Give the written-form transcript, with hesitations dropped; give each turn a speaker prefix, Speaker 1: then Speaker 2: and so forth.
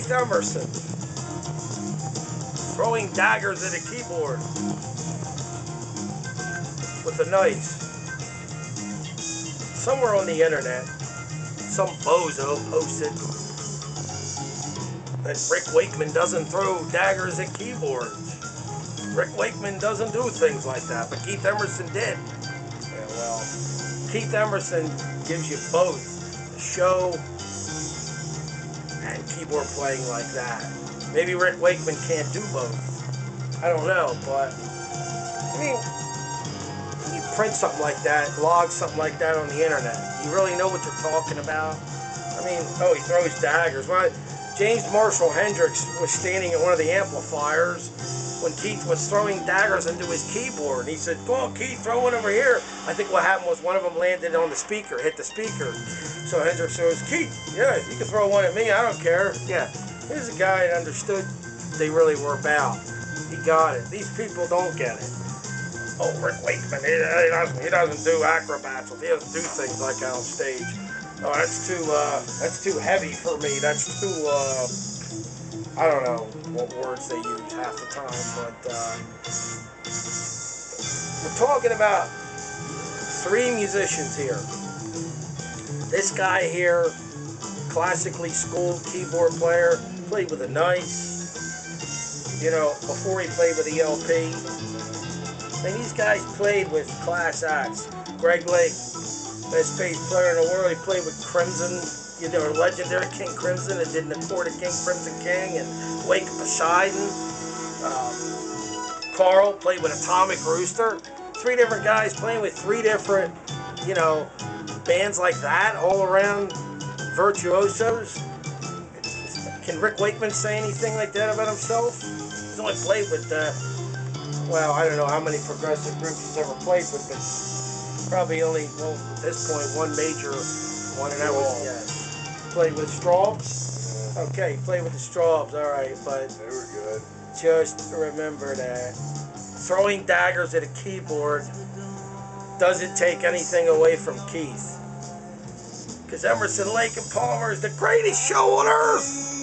Speaker 1: Keith Emerson throwing daggers at a keyboard with a knife. Somewhere on the internet, some bozo posted that Rick Wakeman doesn't throw daggers at keyboards. Rick Wakeman doesn't do things like that, but Keith Emerson did. Yeah, well, Keith Emerson gives you both show and keyboard playing like that. Maybe Rick Wakeman can't do both. I don't know, but I mean, when you print something like that, log something like that on the internet, you really know what you're talking about? I mean, oh, he throws daggers. Well, James Marshall Hendricks was standing at one of the amplifiers when Keith was throwing daggers into his keyboard. And he said, "Go on, Keith, throw one over here." I think what happened was one of them landed on the speaker, hit the speaker. So Hendricks goes, "Keith, yeah, you can throw one at me, I don't care." Yeah, here's a guy that understood what they really were about. He got it. These people don't get it. Oh, Rick Wakeman, he doesn't do acrobats. He doesn't do things like that on stage. Oh, that's too heavy for me. That's too, I don't know what words they use half the time, but we're talking about three musicians here. This guy here, classically schooled keyboard player, played with a knife, you know, before he played with the LP. And these guys played with class acts. Greg Lake, best bass player in the world, he played with Crimson, you know, legendary King Crimson that did an Accordion King, Crimson King, and Wake Poseidon. Carl played with Atomic Rooster. Three different guys playing with three different, you know, bands like that, all around virtuosos. Can Rick Wakeman say anything like that about himself? He's only played with, well, I don't know how many progressive groups he's ever played with, but probably only, well, at this point, one major one, and that was, yeah, played with Straubs. Okay, played with the Straubs, all right, but
Speaker 2: they were good.
Speaker 1: Just remember that throwing daggers at a keyboard doesn't take anything away from Keith. Because Emerson, Lake, and Palmer is the greatest show on earth.